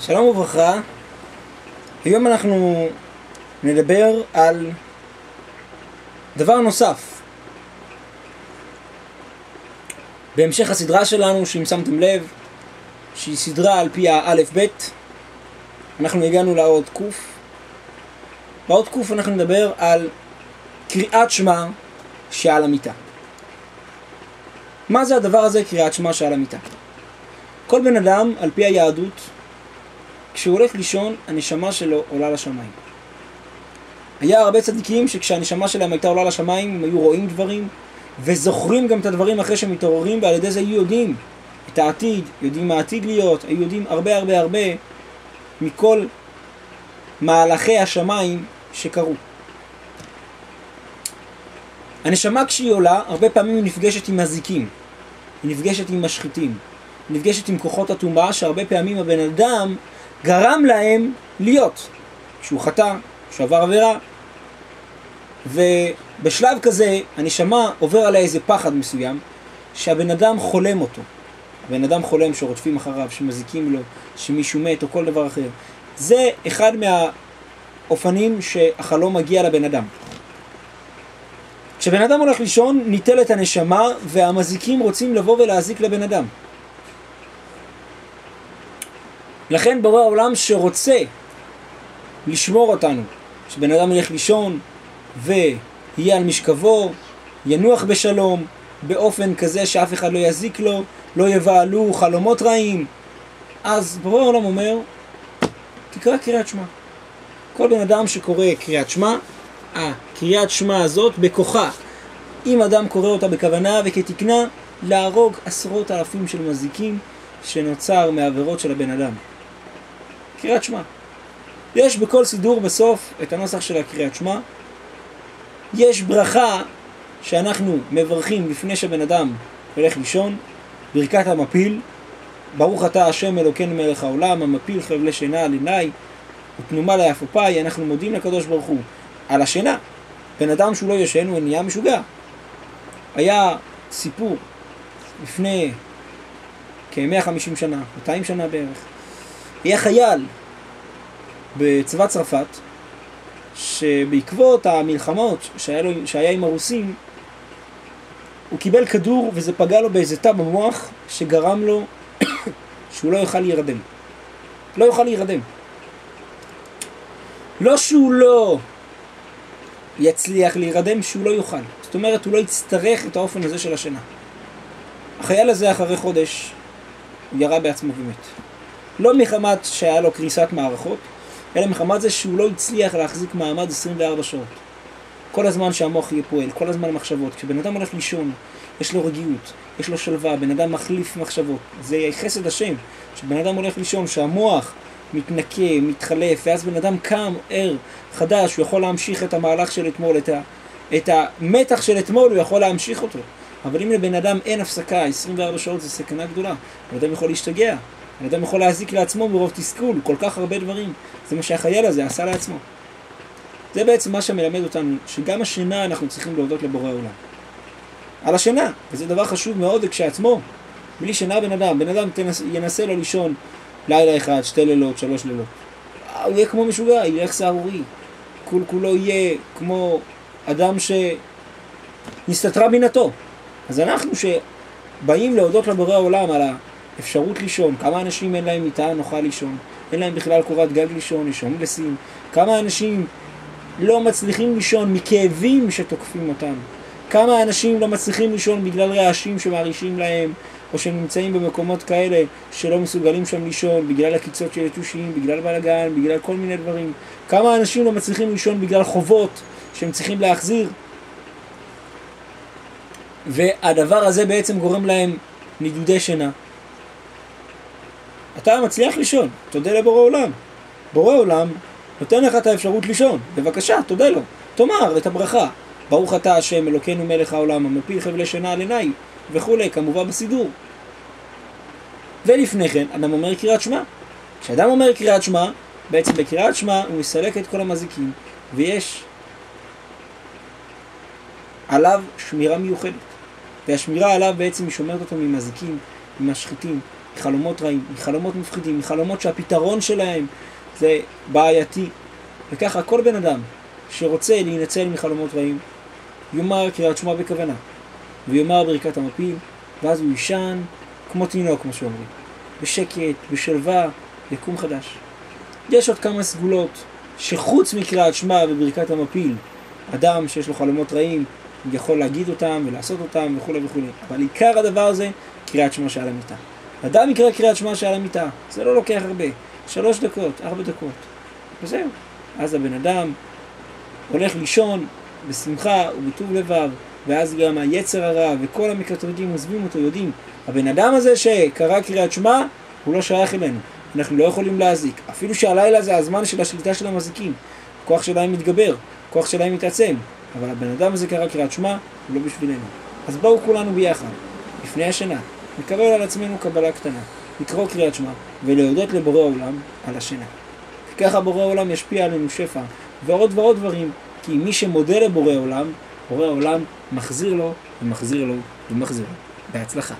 שלום וברכה. היום אנחנו נדבר על דבר נוסף בהמשך הסדרה שלנו, שאם שמתם לב שהיא סדרה על פי האלף בית. אנחנו הגענו לאות קוף. באות קוף אנחנו נדבר על קריאת שמע שעל המיטה. מה זה הדבר הזה, קריאת שמע שעל המיטה? כל בן אדם על פי היהדות, כשהוא הולך לישון, הנשמה שלו עולה לשמיים. היה הרבה צדיקים שכשהנשמה שלהם הייתה עולה לשמיים, הם היו רואים דברים וזוכרים גם את הדברים אחרי שהם מתעוררים, ועל ידי זה היו יודעים את העתיד, יודעים מה העתיד להיות, היו יודעים הרבה מכל מהלכי השמיים שקרו. הנשמה כשהיא עולה, הרבה פעמים היא נפגשת עם מזיקים, היא נפגשת עם משחיתים, היא נפגשת עם כוחות הטומאה, שהרבה פעמים הבן אדם גרם להם להיות, שהוא חטא, שהוא עבר עבירה, ובשלב כזה הנשמה עובר עליה איזה פחד מסוים שהבן אדם חולם אותו. הבן אדם חולם שרודפים אחריו, שמזיקים לו, שמישהו מת או כל דבר אחר. זה אחד מהאופנים שהחלום מגיע לבן אדם. כשבן אדם הולך לישון, ניטלת הנשמה והמזיקים רוצים לבוא ולהזיק לבן אדם. לכן בורא העולם שרוצה לשמור אותנו, שבן אדם ילך לישון ויהיה על משכבו, ינוח בשלום, באופן כזה שאף אחד לא יזיק לו, לא יבעלו חלומות רעים, אז בורא העולם אומר, תקרא קריאת שמע. כל בן אדם שקורא קריאת שמע, הקריאת שמע הזאת בכוחה, אם אדם קורא אותה בכוונה וכתקנה, להרוג עשרות אלפים של מזיקים שנוצר מעבירות של הבן אדם. קריאת שמע. יש בכל סידור בסוף את הנוסח של הקריאת שמע. יש ברכה שאנחנו מברכים לפני שבן אדם הולך לישון, ברכת המפיל, ברוך אתה השם אלוקינו מלך העולם, המפיל חבלי שינה על עיני ותנומה ליפופיי. אנחנו מודים לקדוש ברוך הוא על השינה. בן אדם שהוא לא ישן הוא נהיה משוגע. היה סיפור לפני כ-150 שנה, 200 שנה בערך. היה חייל בצבא צרפת, שבעקבות המלחמות שהיה עם הרוסים, הוא קיבל כדור וזה פגע לו באיזה תא במוח, שגרם לו שהוא לא יוכל להירדם. לא יוכל להירדם. לא שהוא לא יצליח להירדם, שהוא לא יוכל. זאת אומרת, הוא לא יצטרך את האופן הזה של השינה. החייל הזה אחרי חודש, הוא ירה בעצמו ומת. לא מחמת שהיה לו קריסת מערכות, אלא מחמת זה שהוא לא הצליח להחזיק מעמד 24 שעות. כל הזמן שהמוח יהיה פועל, כל הזמן מחשבות. כשבן אדם הולך לישון, יש לו רגיעות, יש לו שלווה, בן אדם מחליף מחשבות. זה חסד השם. כשבן אדם הולך לישון, שהמוח מתנקה, מתחלף, ואז בן אדם קם, ער, חדש, הוא יכול להמשיך את המהלך של אתמול, את המתח של אתמול, הוא יכול להמשיך אותו. אבל אם לבן אדם אין הפסקה, 24 שעות זה סכנה גדולה. בן אדם יכול להשתגע, בן אדם יכול להזיק לעצמו מרוב תסכול, כל כך הרבה דברים. זה מה שהחייל הזה עשה לעצמו. זה בעצם מה שמלמד אותנו, שגם השינה אנחנו צריכים להודות לבורא העולם. על השינה, וזה דבר חשוב מאוד כשעצמו. בלי שינה בן אדם ינסה לו לישון לילה אחד, 2 לילות, 3 לילות. הוא יהיה כמו משוגע, ילך סערורי. כולו יהיה כמו אדם שנסתתרה בינתו. אז אנחנו שבאים להודות לבורא העולם על האפשרות לישון, כמה אנשים אין להם מיטה נוחה לישון, אין להם בכלל קורת גג לישון, לישון בסין, כמה אנשים לא מצליחים לישון מכאבים שתוקפים אותם, כמה אנשים לא מצליחים לישון בגלל רעשים שמערישים להם, או שהם נמצאים במקומות כאלה שלא מסוגלים שם לישון, בגלל הקיצות של יתושים, בגלל בלגן, בגלל כל מיני דברים. כמה אנשים לא מצליחים לישון בגלל חובות שהם צריכים להחזיר. והדבר הזה בעצם גורם להם נידודי שינה. אתה מצליח לישון, תודה לבורא עולם. בורא עולם נותן לך את האפשרות לישון. בבקשה, תודה לו. תאמר את הברכה. ברוך אתה השם אלוקינו מלך העולם, המפיל חבלי שינה על עיני וכולי, כמובן בסידור. ולפני כן, אדם אומר קריאת שמע. כשאדם אומר קריאת שמע, בעצם בקריאת שמע הוא מסלק את כל המזיקים, ויש עליו שמירה מיוחדת. והשמירה עליו בעצם היא שומרת אותו ממזיקים, ממשחיתים, מחלומות רעים, מחלומות מפחידים, מחלומות שהפתרון שלהם זה בעייתי. וככה כל בן אדם שרוצה להינצל מחלומות רעים, יאמר קריאת שמע בכוונה, ויאמר ברכת המפיל, ואז הוא יישן כמו תינוק, כמו שאומרים. בשקט, בשלווה, יקום חדש. יש עוד כמה סגולות שחוץ מקריאת שמע וברכת המפיל, אדם שיש לו חלומות רעים יכול להגיד אותם ולעשות אותם וכו' וכו'. אבל עיקר הדבר הזה, קריאת שמע שעל המיטה. אדם יקרא קריאת שמע שעל המיטה, זה לא לוקח הרבה, 3 דקות, 4 דקות, וזהו. אז הבן אדם הולך לישון בשמחה ובטוב לבב, ואז גם היצר הרע וכל המקטרגים עוזבים אותו, יודעים, הבן אדם הזה שקרא קריאת שמע, הוא לא שייך אלינו. אנחנו לא יכולים להזיק. אפילו שהלילה זה הזמן של השליטה של המזיקים. הכוח שלהם מתגבר, הכוח שלהם מתעצם. אבל הבן אדם הזה קרא קריאת שמע, הוא לא בשבילנו. אז בואו כולנו ביחד, לפני השינה, נקבל על עצמנו קבלה קטנה, לקרוא קריאת שמע, ולהודות לבורא עולם על השינה. וככה בורא עולם ישפיע עלינו שפע, ועוד ועוד דברים, כי מי שמודה לבורא עולם, בורא עולם מחזיר לו, ומחזיר לו, ומחזיר לו. בהצלחה.